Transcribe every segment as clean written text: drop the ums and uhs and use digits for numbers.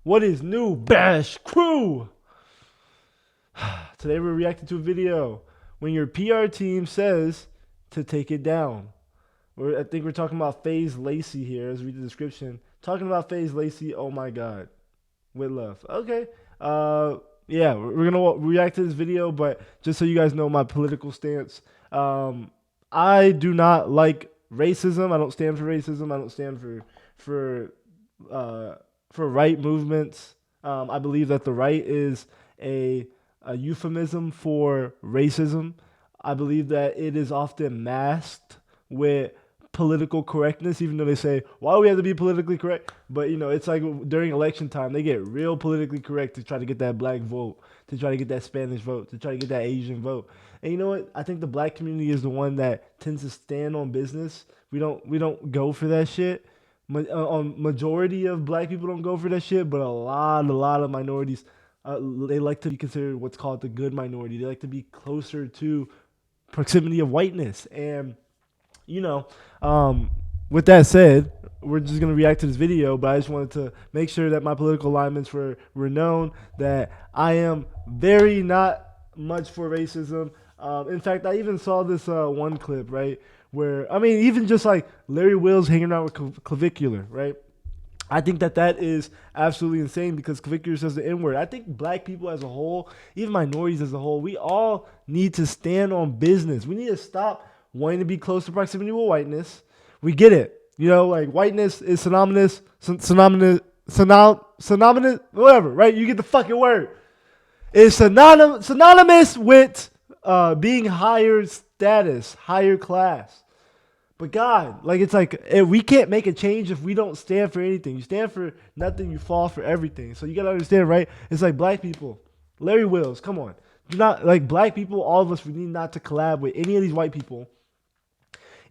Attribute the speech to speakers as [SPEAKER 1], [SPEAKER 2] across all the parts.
[SPEAKER 1] What is new, Bash Crew? Today we're reacting to a video when your PR team says to take it down. I think we're talking about FaZe Lacey here. Let's read the description. Talking about FaZe Lacey. Oh my God, with love. Okay. Yeah, we're gonna react to this video, but just so you guys know my political stance, I do not like racism. I don't stand for racism. I don't stand for uh, for right movements. I believe that the right is a euphemism for racism. I believe that it is often masked with political correctness, even though they say, why do we have to be politically correct? But, you know, it's like during election time, they get real politically correct to try to get that black vote, to try to get that Spanish vote, to try to get that Asian vote. And you know what? I think the black community is the one that tends to stand on business. We don't go for that shit. Majority of black people don't go for that shit, but a lot of minorities, they like to be considered what's called the good minority. They like to be closer to proximity of whiteness. And you know, with that said, we're just gonna react to this video, but I just wanted to make sure that my political alignments were known. That I am very not much for racism. In fact, I even saw this one clip, right, where I mean, even just like Larry Wills hanging out with Clavicular, right? I think that that is absolutely insane because Clavicular says the N word. I think black people as a whole, even minorities as a whole, we all need to stand on business. We need to stop wanting to be close to proximity with whiteness. We get it. You know, like whiteness is synonymous, whatever, right? You get the fucking word. It's synonymous with being higher status, higher class. But God, like it's like we can't make a change if we don't stand for anything. You stand for nothing, you fall for everything. So you gotta understand, right? It's like black people. Larry Wills, come on. Do not like black people, all of us, we need not to collab with any of these white people.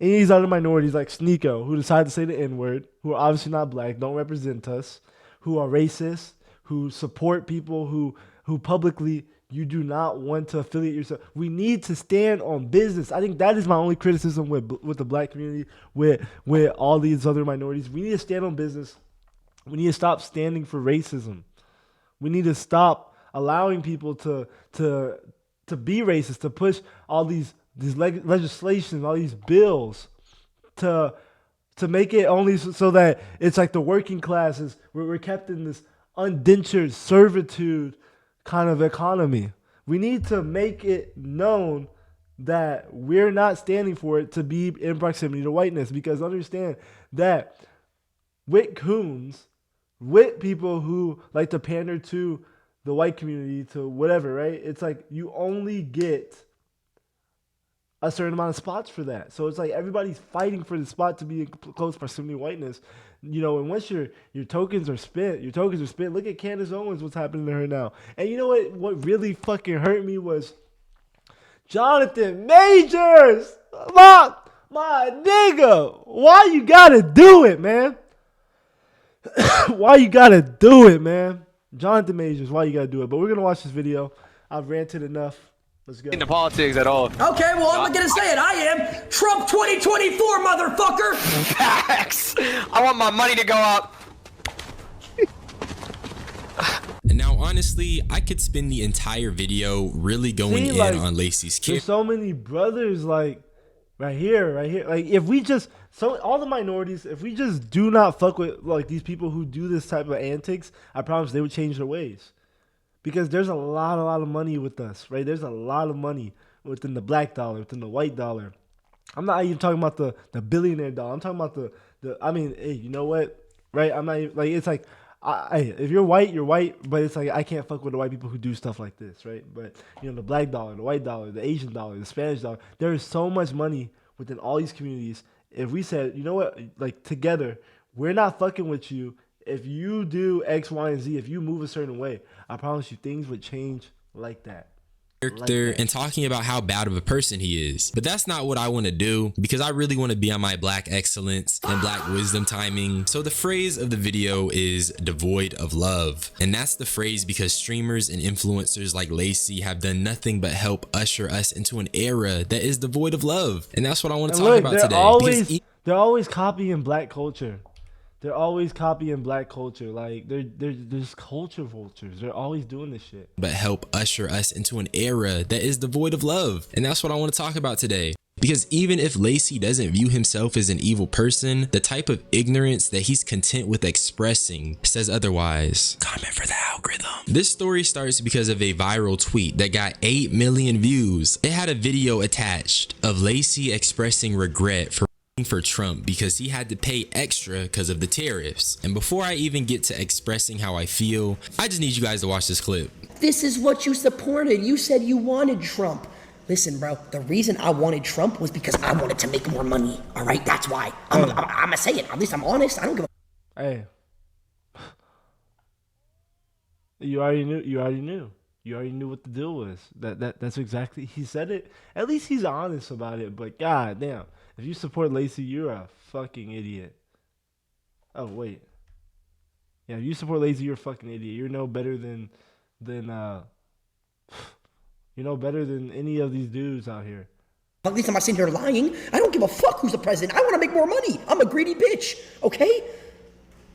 [SPEAKER 1] Any of these other minorities like Sneeko, who decide to say the N-word, who are obviously not black, don't represent us, who are racist, who support people who publicly you do not want to affiliate yourself. We need to stand on business. I think that is my only criticism with the black community, with all these other minorities. We need to stand on business. We need to stop standing for racism. We need to stop allowing people to be racist, to push all these legislation, all these bills to make it only so that it's like the working classes, we're kept in this indentured servitude kind of economy. We need to make it known that we're not standing for it to be in proximity to whiteness, because understand that with coons, with people who like to pander to the white community, to whatever, right? It's like you only get a certain amount of spots for that. So it's like everybody's fighting for the spot to be in close proximity to whiteness. You know, and once your tokens are spent, look at Candace Owens, what's happening to her now. And you know what really fucking hurt me was Jonathan Majors. My nigga. Why you gotta do it, man? Why you gotta do it, man? Jonathan Majors, why you gotta do it? But we're gonna watch this video. I've ranted enough. Let's go.
[SPEAKER 2] Into politics at all.
[SPEAKER 3] Okay, well, I'm gonna say it. I am Trump 2024, motherfucker.
[SPEAKER 2] Facts. I want my money to go up.
[SPEAKER 4] And now, honestly, I could spend the entire video really going in on Lacey's kid.
[SPEAKER 1] There's so many brothers, like right here. Like if we just all the minorities, if we just do not fuck with like these people who do this type of antics, I promise they would change their ways. Because there's a lot of money with us, right? There's a lot of money within the black dollar, within the white dollar. I'm not even talking about the billionaire dollar. I'm talking about the. I mean, hey, you know what, right? I'm not even, like, it's like, if you're white, you're white. But it's like I can't fuck with the white people who do stuff like this, right? But you know, the black dollar, the white dollar, the Asian dollar, the Spanish dollar. There is so much money within all these communities. If we said, you know what, like together, we're not fucking with you. If you do X, Y, and Z, if you move a certain way, I promise you things would change like that.
[SPEAKER 4] And talking about how bad of a person he is. But that's not what I want to do, because I really want to be on my black excellence and black wisdom timing. So the phrase of the video is devoid of love. And that's the phrase because streamers and influencers like Lacey have done nothing but help usher us into an era that is devoid of love. And that's what I want to talk about today.
[SPEAKER 1] They're always copying black culture. They're always copying black culture. Like they're just culture vultures. They're always doing this shit.
[SPEAKER 4] but help usher us into an era that is devoid of love. And that's what I want to talk about today. Because even if Lacey doesn't view himself as an evil person, the type of ignorance that he's content with expressing says otherwise. Comment for the algorithm. This story starts because of a viral tweet that got 8 million views. It had a video attached of Lacey expressing regret for Trump because he had to pay extra because of the tariffs. And before I even get to expressing how I feel, I just need you guys to watch this clip.
[SPEAKER 3] This is what you supported. You said you wanted Trump. Listen, bro, the reason I wanted Trump was because I wanted to make more money. All right, that's why. I'm gonna say it. At least I'm honest. I don't give a...
[SPEAKER 1] Hey, you already knew. You already knew. You already knew what the deal was. That's exactly. He said it. At least he's honest about it. But god damn, if you support Lacey, you're a fucking idiot. Oh wait, yeah, if you support Lacey, you're a fucking idiot. You're no better than you're no better than any of these dudes out here.
[SPEAKER 3] At least I'm not sitting here lying. I don't give a fuck who's the president. I want to make more money. I'm a greedy bitch, okay?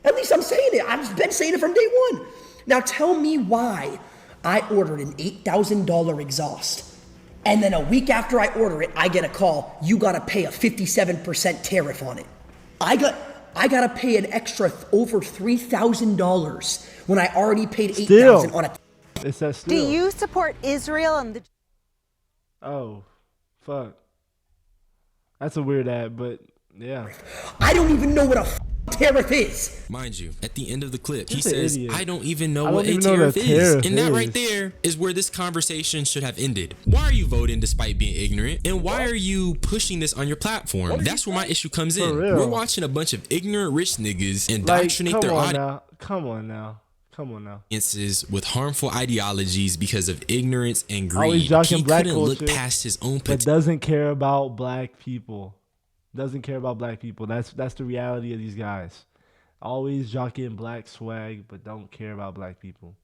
[SPEAKER 3] At least I'm saying it. I've been saying it from day one. Now tell me why I ordered an $8,000 exhaust, and then a week after I order it, I get a call. You got to pay a 57% tariff on it. I got to pay an extra over $3,000 when I already paid $8,000 on it.
[SPEAKER 1] It's that still.
[SPEAKER 5] Do you support Israel and the...
[SPEAKER 1] Oh, fuck. That's a weird ad, but yeah.
[SPEAKER 3] I don't even know what a tariff is.
[SPEAKER 4] Mind you, at the end of the clip, he
[SPEAKER 1] He's an
[SPEAKER 4] says,
[SPEAKER 1] idiot.
[SPEAKER 4] I don't even know
[SPEAKER 1] I
[SPEAKER 4] what
[SPEAKER 1] don't
[SPEAKER 4] a
[SPEAKER 1] even know
[SPEAKER 4] tariff
[SPEAKER 1] what a
[SPEAKER 4] is.
[SPEAKER 1] tariff
[SPEAKER 4] And that
[SPEAKER 1] is.
[SPEAKER 4] right there is where this conversation should have ended. Why are you voting despite being ignorant? And why are you pushing this on your platform? That's where my issue comes in.
[SPEAKER 1] real.
[SPEAKER 4] We're watching a bunch of ignorant rich niggas
[SPEAKER 1] Like,
[SPEAKER 4] indoctrinate their
[SPEAKER 1] Come on now.
[SPEAKER 4] audiences with harmful ideologies because of ignorance and
[SPEAKER 1] Always
[SPEAKER 4] greed.
[SPEAKER 1] jocking
[SPEAKER 4] He
[SPEAKER 1] black
[SPEAKER 4] couldn't look
[SPEAKER 1] culture,
[SPEAKER 4] past his own
[SPEAKER 1] But
[SPEAKER 4] potential.
[SPEAKER 1] doesn't care about black people. Doesn't care about black people. That's the reality of these guys. Always jockeying black swag, but don't care about black people.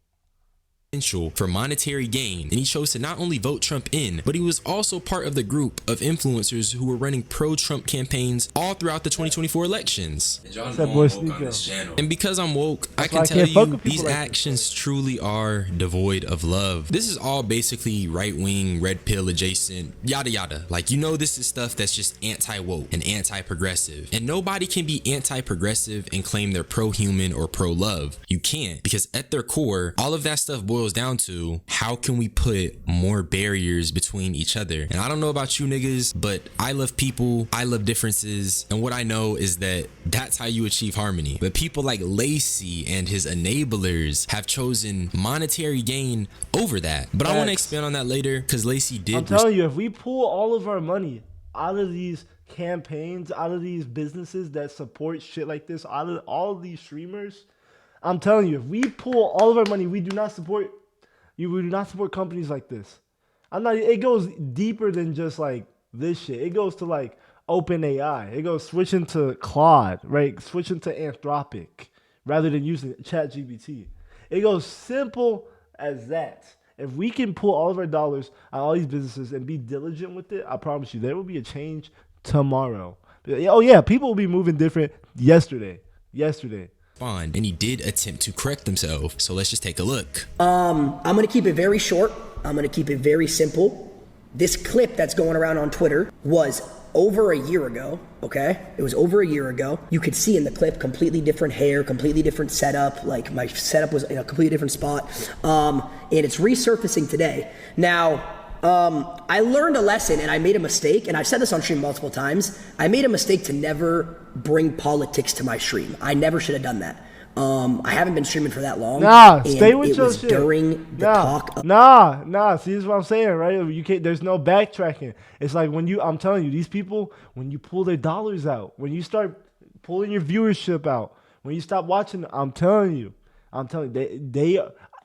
[SPEAKER 4] For monetary gain, and he chose to not only vote Trump in, but he was also part of the group of influencers who were running pro-Trump campaigns all throughout the 2024 elections.
[SPEAKER 1] That boy Sneeko.
[SPEAKER 4] And because I'm woke, I
[SPEAKER 1] why
[SPEAKER 4] can
[SPEAKER 1] I
[SPEAKER 4] tell
[SPEAKER 1] can't fuck
[SPEAKER 4] you
[SPEAKER 1] with people
[SPEAKER 4] these
[SPEAKER 1] like this.
[SPEAKER 4] actions truly are devoid of love. This is all basically right-wing, red pill adjacent, yada yada. Like, you know, this is stuff that's just anti-woke and anti-progressive. And nobody can be anti-progressive and claim they're pro-human or pro-love. You can't, because at their core, all of that stuff boils down to how can we put more barriers between each other. And I don't know about you niggas, but I love people, I love differences, and what I know is that that's how you achieve harmony. But people like Lacey and his enablers have chosen monetary gain over that. But I want to expand on that later, because Lacey did.
[SPEAKER 1] I'm telling you, if we pull all of our money out of these campaigns, out of these businesses that support shit like this, out of all of these streamers, I'm telling you, if we pull all of our money, we do not support companies like this. It goes deeper than just like this shit. It goes to like OpenAI. It goes switching to Claude, right? Switching to Anthropic rather than using ChatGPT. It goes simple as that. If we can pull all of our dollars out of all these businesses and be diligent with it, I promise you, there will be a change tomorrow. Oh yeah, people will be moving different yesterday.
[SPEAKER 4] And he did attempt to correct himself. So let's just take a look.
[SPEAKER 3] I'm gonna keep it very short. I'm gonna keep it very simple. This clip that's going around on Twitter was over a year ago, okay? It was over a year ago. You could see in the clip completely different hair, completely different setup. Like my setup was in a completely different spot. And it's resurfacing today. Now, I learned a lesson and I made a mistake, and I've said this on stream multiple times. I made a mistake to never bring politics to my stream. I never should have done that. I haven't been streaming for that long.
[SPEAKER 1] Nah, stay with
[SPEAKER 3] it
[SPEAKER 1] your
[SPEAKER 3] was
[SPEAKER 1] shit.
[SPEAKER 3] During the talk.
[SPEAKER 1] Nah. See, this is what I'm saying, right? You can't. There's no backtracking. It's like I'm telling you, these people, when you pull their dollars out, when you start pulling your viewership out, when you stop watching, I'm telling you, they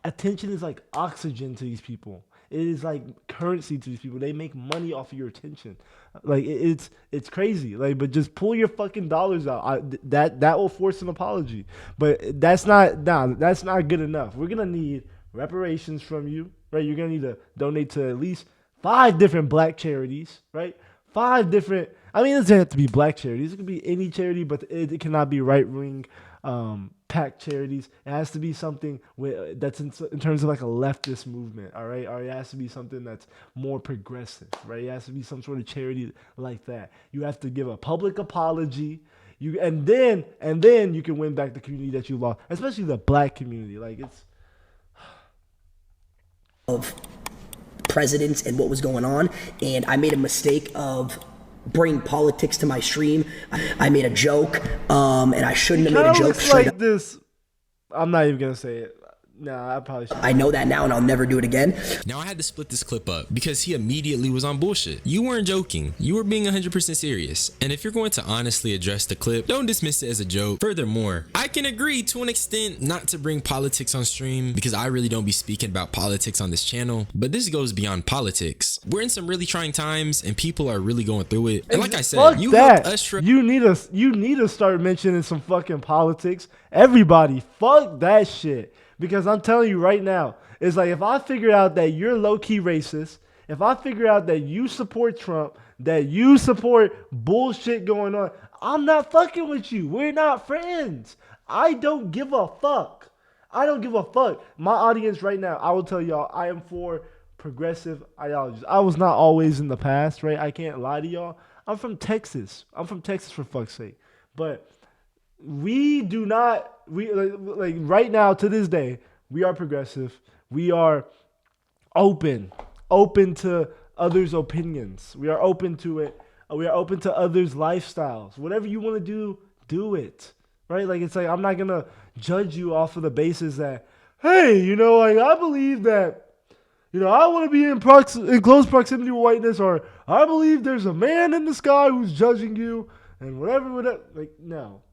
[SPEAKER 1] attention is like oxygen to these people. It is like currency to these people. They make money off of your attention. Like it's crazy. Like, but just pull your fucking dollars out. That will force an apology. But that's not good enough. We're gonna need reparations from you, right? You're gonna need to donate to at least 5 different black charities, right? 5 different. I mean, it doesn't have to be black charities. It could be any charity, but it cannot be right wing PAC charities. It has to be something that's in terms of like a leftist movement, all right? Or it has to be something that's more progressive, right? It has to be some sort of charity like that. You have to give a public apology. And then you can win back the community that you lost, especially the black community. Like it's
[SPEAKER 3] of presidents and what was going on, and I made a mistake of bringing politics to my stream. I made a joke, and I shouldn't have made a joke
[SPEAKER 1] looks
[SPEAKER 3] straight
[SPEAKER 1] like
[SPEAKER 3] up.
[SPEAKER 1] this. I'm not even gonna say it. Nah, I probably should.
[SPEAKER 3] I know that now, and I'll never do it again.
[SPEAKER 4] Now I had to split this clip up because he immediately was on bullshit. You weren't joking. You were being 100% serious. And if you're going to honestly address the clip, don't dismiss it as a joke. Furthermore, I can agree to an extent not to bring politics on stream because I really don't be speaking about politics on this channel. But this goes beyond politics. We're in some really trying times and people are really going through it. And like I said,
[SPEAKER 1] Fuck
[SPEAKER 4] you
[SPEAKER 1] that.
[SPEAKER 4] helped us.
[SPEAKER 1] You need to start mentioning some fucking politics. Everybody, fuck that shit. Because I'm telling you right now, it's like if I figure out that you're low-key racist, if I figure out that you support Trump, that you support bullshit going on, I'm not fucking with you. We're not friends. I don't give a fuck. I don't give a fuck. My audience right now, I will tell y'all, I am for progressive ideologies. I was not always in the past, right? I can't lie to y'all. I'm from Texas. I'm from Texas for fuck's sake. But we do not, like right now to this day, we are progressive. We are open to others' opinions. We are open to it. We are open to others' lifestyles. Whatever you want to do it. Right? Like it's like I'm not gonna judge you off of the basis that, hey, like I believe that, I want to be in close proximity with whiteness, or I believe there's a man in the sky who's judging you, and whatever. Like no.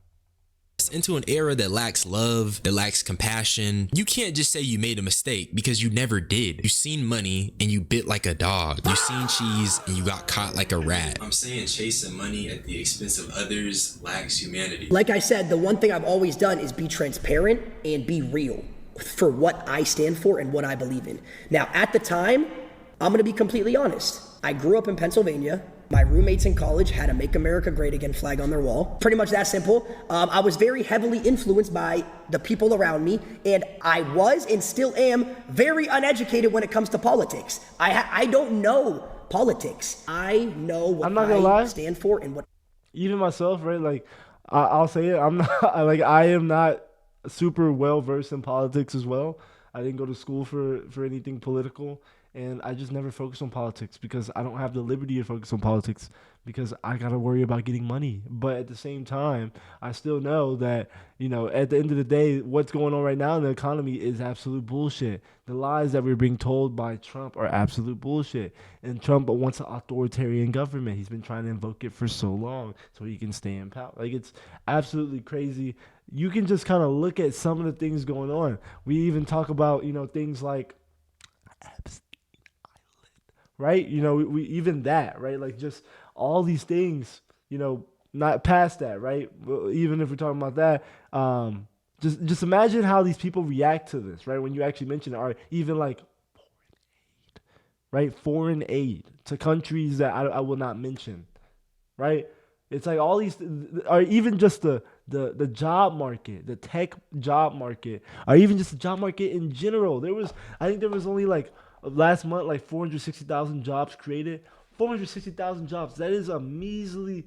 [SPEAKER 4] Into an era that lacks love, that lacks compassion. You can't just say you made a mistake because you never did. You seen money and you bit like a dog. You seen cheese and you got caught like a rat. I'm saying chasing money at the expense of others lacks humanity.
[SPEAKER 3] Like I said, the one thing I've always done is be transparent and be real for what I stand for and what I believe in. Now, at the time, I'm gonna be completely honest. I grew up in Pennsylvania. My roommates in college had a Make America Great Again flag on their wall. Pretty much that simple. I was very heavily influenced by the people around me, and I was and still am very uneducated when it comes to politics. I don't know politics. I know what I stand for and what.
[SPEAKER 1] Even myself, right? Like I'll say it. I'm not like I am not super well versed in politics as well. I didn't go to school for anything political. And I just never focus on politics because I don't have the liberty to focus on politics because I got to worry about getting money. But at the same time, I still know that, at the end of the day, what's going on right now in the economy is absolute bullshit. The lies that we're being told by Trump are absolute bullshit. And Trump wants an authoritarian government. He's been trying to invoke it for so long so he can stay in power. Like, it's absolutely crazy. You can just kind of look at some of the things going on. We even talk about, things like right? We even that, right? Like just all these things, not past that, right? Even if we're talking about that, just imagine how these people react to this, right? When you actually mention it, or even like foreign aid, right? Foreign aid to countries that I will not mention, right? It's like all these, or even just the job market, the tech job market, or even just the job market in general. I think there was only like, last month, like 460,000 jobs created. 460,000 jobs. That is a measly,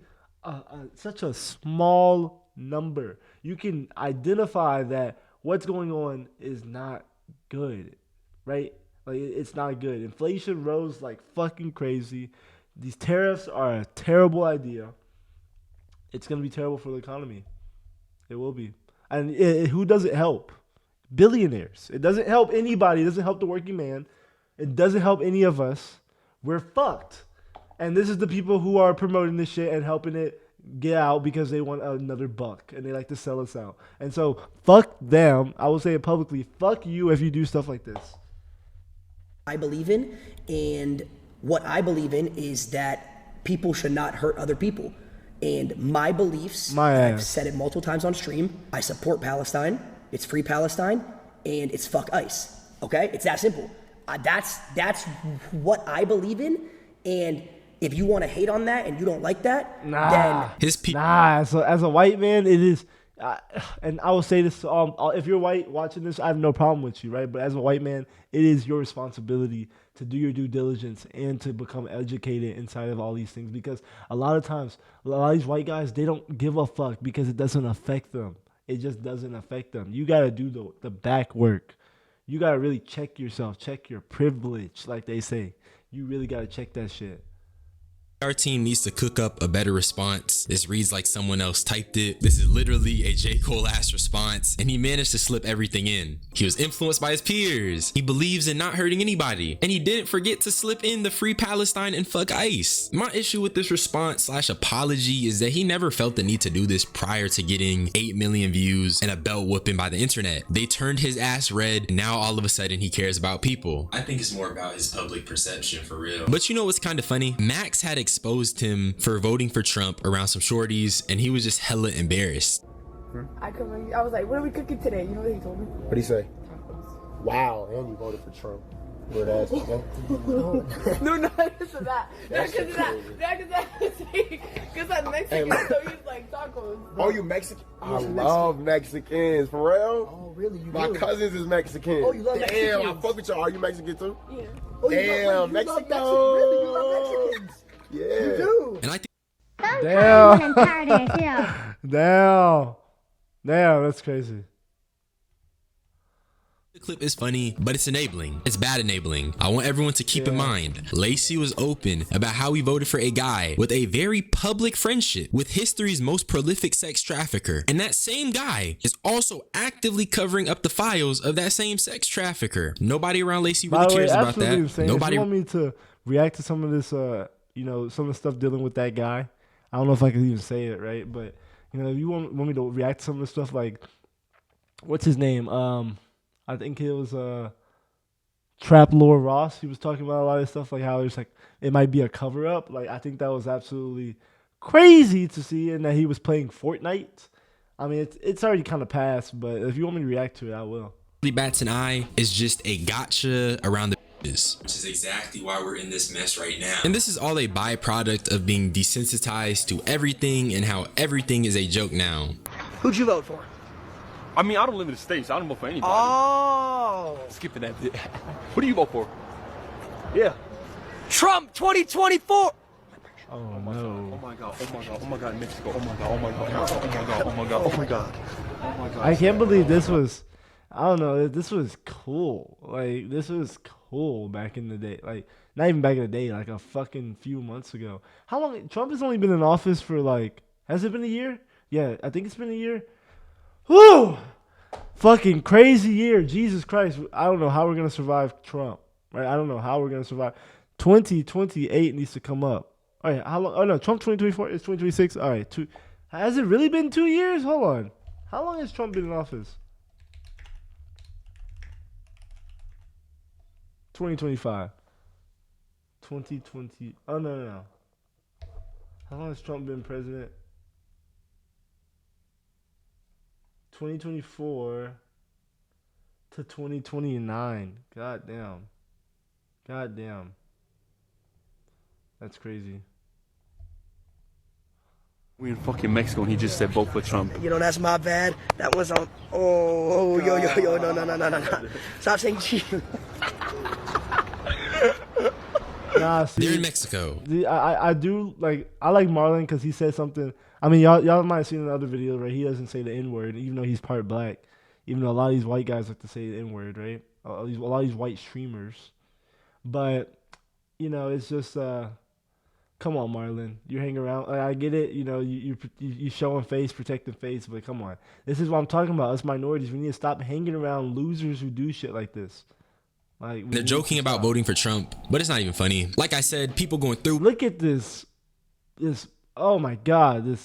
[SPEAKER 1] such a small number. You can identify that what's going on is not good, right? Like it's not good. Inflation rose like fucking crazy. These tariffs are a terrible idea. It's gonna be terrible for the economy. It will be. And who does it help? Billionaires. It doesn't help anybody. It doesn't help the working man. It doesn't help any of us. We're fucked. And this is the people who are promoting this shit and helping it get out because they want another buck and they like to sell us out. And so fuck them. I will say it publicly. Fuck you if you do stuff like this.
[SPEAKER 3] I believe in, and what I believe in is that people should not hurt other people. And my beliefs, I've said it multiple times on stream, I support Palestine. It's free Palestine, and it's fuck ICE. Okay? It's that simple. That's what I believe in, and if you want to hate on that and you don't like that, then
[SPEAKER 4] his people.
[SPEAKER 1] So as a white man, it is. and I will say this, if you're white watching this, I have no problem with you, right? But as a white man, it is your responsibility to do your due diligence and to become educated inside of all these things, because a lot of times, a lot of these white guys, they don't give a fuck because it doesn't affect them. It just doesn't affect them. You got to do the back work. You got to really check yourself, check your privilege, like they say. You really got to check that shit.
[SPEAKER 4] Our team needs to cook up a better response. This reads like someone else typed it. This is literally a J. Cole ass response, and he managed to slip everything in. He was influenced by his peers. He believes in not hurting anybody, and he didn't forget to slip in the free Palestine and fuck ICE. My issue with this response / apology is that he never felt the need to do this prior to getting 8 million views and a belt whooping by the internet. They turned his ass red, and now all of a sudden he cares about people. I think it's more about his public perception for real. But you know what's kind of funny? Max had exposed him for voting for Trump around some shorties, and he was just hella embarrassed.
[SPEAKER 6] I was like, what are we cooking today? You know what he told me?
[SPEAKER 7] What'd he say?
[SPEAKER 6] Tacos.
[SPEAKER 7] Wow, and you voted for Trump. Weird ass.
[SPEAKER 6] No, not because of that. Not because of that. Not because that. Because I'm Mexican, so he's like tacos.
[SPEAKER 7] Oh, you Mexican? I love Mexicans, for real?
[SPEAKER 3] Oh, really? You
[SPEAKER 7] My
[SPEAKER 3] do?
[SPEAKER 7] cousins is Mexican.
[SPEAKER 3] Oh, you love
[SPEAKER 7] Damn,
[SPEAKER 3] Mexicans?
[SPEAKER 7] I fuck with y'all. Are you Mexican too?
[SPEAKER 6] Yeah.
[SPEAKER 3] Oh,
[SPEAKER 7] Damn,
[SPEAKER 3] you love
[SPEAKER 7] Mexico.
[SPEAKER 3] Really? You love Mexicans?
[SPEAKER 7] Yeah.
[SPEAKER 3] You do?
[SPEAKER 4] And I think
[SPEAKER 1] Damn. Damn, that's crazy.
[SPEAKER 4] the clip is funny, but it's enabling. It's bad enabling. I want everyone to keep in mind, Lacey was open about how he voted for a guy with a very public friendship with history's most prolific sex trafficker. And that same guy is also actively covering up the files of that same sex trafficker. Nobody around Lacey
[SPEAKER 1] By
[SPEAKER 4] really
[SPEAKER 1] the way,
[SPEAKER 4] cares about
[SPEAKER 1] absolutely
[SPEAKER 4] that.
[SPEAKER 1] insane.
[SPEAKER 4] Nobody.
[SPEAKER 1] If you want me to react to some of this, some of the stuff dealing with that guy, I don't know if I can even say it right, but if you want me to react to some of the stuff, like what's his name? I think it was Trap Lord Ross. He was talking about a lot of stuff, like how it's like it might be a cover up. Like I think that was absolutely crazy to see, and that he was playing Fortnite. I mean, it's already kind of passed, but if you want me to react to it, I will.
[SPEAKER 4] Bats an eye is just a gotcha around the which is exactly why we're in this mess right now. And this is all a byproduct of being desensitized to everything and how everything is a joke now.
[SPEAKER 3] Who'd you vote for?
[SPEAKER 8] I mean, I don't live in the States. So I don't vote for anybody.
[SPEAKER 3] Oh.
[SPEAKER 8] Skipping that bit. Who do you vote for?
[SPEAKER 3] Yeah. Trump 2024.
[SPEAKER 1] Oh no!
[SPEAKER 8] Oh my god! Oh my god! Oh my god! Mexico! Oh my god! Oh my god! Oh my god! Oh my god! Oh my god! Oh my god!
[SPEAKER 1] I can't believe this was. I don't know. This was cool. Like this was cool back in the day. Like not even back in the day. Like a fucking few months ago. How long? Trump has only been in office for like. Has it been a year? Yeah, I think it's been a year. Whew! Fucking crazy year. Jesus Christ. I don't know how we're gonna survive Trump. Right? I don't know how we're gonna survive. 2028 needs to come up. All right. How long? Oh no, Trump 2024 is 2026. All right. Has it really been 2 years? Hold on. How long has Trump been in office? 2025. 2020. Oh, no. How long has Trump been president? 2024 to 2029. God damn. That's crazy.
[SPEAKER 8] We in fucking Mexico and he just said vote for Trump.
[SPEAKER 3] You know, that's my bad. That was on. Oh, yo, no. Stop saying cheat.
[SPEAKER 1] Nah, see,
[SPEAKER 4] They're in Mexico.
[SPEAKER 1] I do like. I like Marlon because he said something. I mean, y'all might have seen in other videos, right? He doesn't say the N word, even though he's part black. Even though a lot of these white guys like to say the N word, right? A lot of these white streamers. But it's just come on, Marlon. You hang around. Like, I get it. You showing face, protecting face, but come on. This is what I'm talking about. Us minorities, we need to stop hanging around losers who do shit like this. Like
[SPEAKER 4] They're joking about voting for Trump, but it's not even funny. Like I said, people going through.
[SPEAKER 1] Look at this. Oh my God.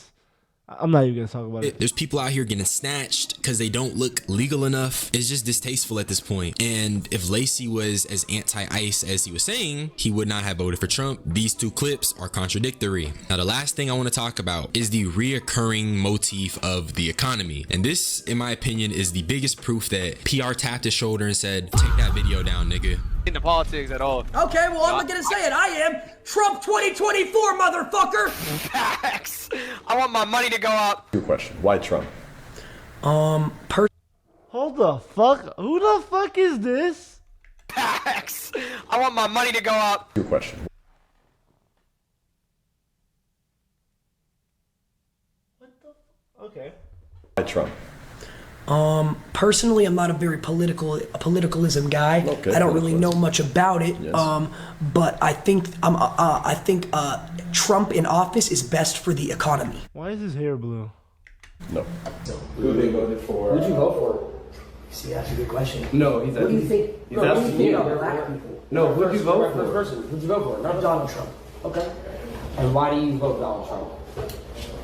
[SPEAKER 1] I'm not even gonna talk about it.
[SPEAKER 4] There's people out here getting snatched because they don't look legal enough. It's just distasteful at this point. And if Lacey was as anti-ICE as he was saying, he would not have voted for Trump. These two clips are contradictory. Now, the last thing I want to talk about is the reoccurring motif of the economy. And this, in my opinion, is the biggest proof that PR tapped his shoulder and said, take that video down, nigga.
[SPEAKER 2] Into politics at all.
[SPEAKER 3] Okay, well, I'm gonna say it. I am Trump 2024, motherfucker.
[SPEAKER 2] Facts. I want my money to go up.
[SPEAKER 9] Your question, why Trump?
[SPEAKER 1] Hold the fuck. Who the fuck is this?
[SPEAKER 2] Facts. I want my money to go up.
[SPEAKER 7] Your question.
[SPEAKER 1] Okay.
[SPEAKER 7] Trump.
[SPEAKER 3] Personally, I'm not a very politicalism guy.
[SPEAKER 7] Okay,
[SPEAKER 3] I don't really know much about it.
[SPEAKER 7] Yes.
[SPEAKER 3] But I think Trump in office is best for the economy.
[SPEAKER 1] Why is his hair blue?
[SPEAKER 7] No.
[SPEAKER 9] Who they voted for?
[SPEAKER 3] Who'd you vote for? See, that's a good question.
[SPEAKER 9] No, he's
[SPEAKER 3] What do you think?
[SPEAKER 9] He's
[SPEAKER 3] What do you
[SPEAKER 9] asking
[SPEAKER 3] think
[SPEAKER 9] you.
[SPEAKER 3] about black people?
[SPEAKER 9] No, who'd you vote for?
[SPEAKER 3] person. Who'd you vote for? Not Donald Trump. Okay.
[SPEAKER 9] And why do you vote Donald Trump?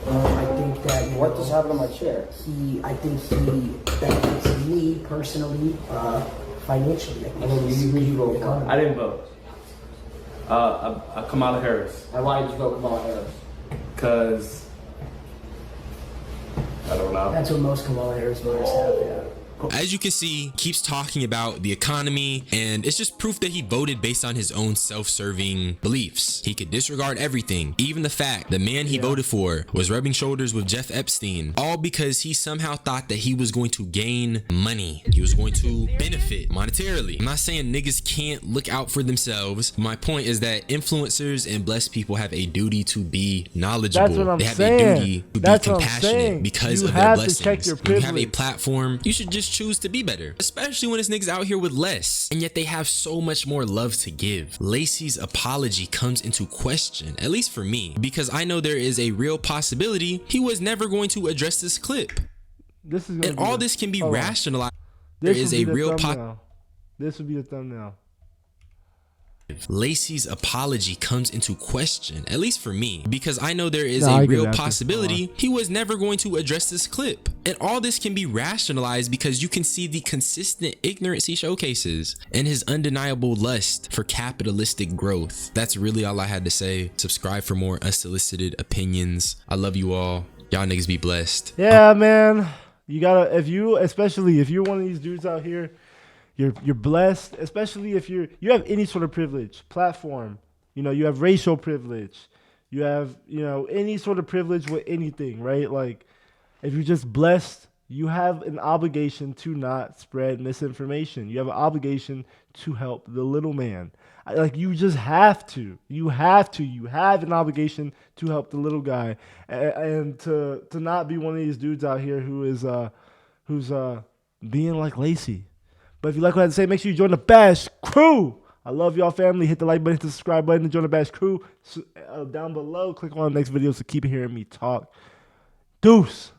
[SPEAKER 3] I think that
[SPEAKER 9] What just happened to my chair?
[SPEAKER 3] I think he benefits me personally, financially.
[SPEAKER 9] Who'd you vote for? I didn't vote. Kamala Harris. And why did you vote Kamala Harris? Because I don't know.
[SPEAKER 3] That's what most Kamala Harris voters have. Yeah.
[SPEAKER 4] As you can see, keeps talking about the economy, and it's just proof that he voted based on his own self-serving beliefs. He could disregard everything, even the fact the man he voted for was rubbing shoulders with Jeff Epstein, all because he somehow thought that he was going to gain money. He was going to benefit monetarily. I'm not saying niggas can't look out for themselves. My point is that influencers and blessed people have a duty to be knowledgeable.
[SPEAKER 1] That's what I'm
[SPEAKER 4] they have
[SPEAKER 1] saying.
[SPEAKER 4] a duty to
[SPEAKER 1] That's
[SPEAKER 4] be
[SPEAKER 1] what I'm
[SPEAKER 4] compassionate
[SPEAKER 1] saying.
[SPEAKER 4] because
[SPEAKER 1] You
[SPEAKER 4] of their
[SPEAKER 1] have to
[SPEAKER 4] blessings.
[SPEAKER 1] check your
[SPEAKER 4] When you have a
[SPEAKER 1] privilege.
[SPEAKER 4] platform, you should just choose to be better, especially when it's niggas out here with less, and yet they have so much more love to give. Lacey's apology comes into question, at least for me, because I know there is a real possibility he was never going to address this clip,
[SPEAKER 1] This is gonna
[SPEAKER 4] and
[SPEAKER 1] be
[SPEAKER 4] all
[SPEAKER 1] the-
[SPEAKER 4] this can be
[SPEAKER 1] hold on.
[SPEAKER 4] rationalized. There
[SPEAKER 1] This
[SPEAKER 4] is
[SPEAKER 1] will be
[SPEAKER 4] a
[SPEAKER 1] the
[SPEAKER 4] real
[SPEAKER 1] thumbnail. This would be the thumbnail.
[SPEAKER 4] Lacey's apology comes into question, at least for me, because I know there is
[SPEAKER 1] Nah, I
[SPEAKER 4] a
[SPEAKER 1] get
[SPEAKER 4] real
[SPEAKER 1] that.
[SPEAKER 4] possibility he was never going to address this clip. And all this can be rationalized because you can see the consistent ignorance he showcases and his undeniable lust for capitalistic growth. That's really all I had to say. Subscribe for more unsolicited opinions. I love you all. Y'all niggas be blessed.
[SPEAKER 1] Yeah, man. You gotta, especially if you're one of these dudes out here, you're blessed, especially if you have any sort of privilege, platform, you have racial privilege, you have, any sort of privilege with anything, right? Like, if you're just blessed, you have an obligation to not spread misinformation. You have an obligation to help the little man. You just have to. You have an obligation to help the little guy, and to not be one of these dudes out here who's being like Lacey. But if you like what I had to say, make sure you join the Bash Crew. I love y'all, family. Hit the like button, hit the subscribe button, and join the Bash Crew. Down below, click on the next video to keep hearing me talk. Deuce.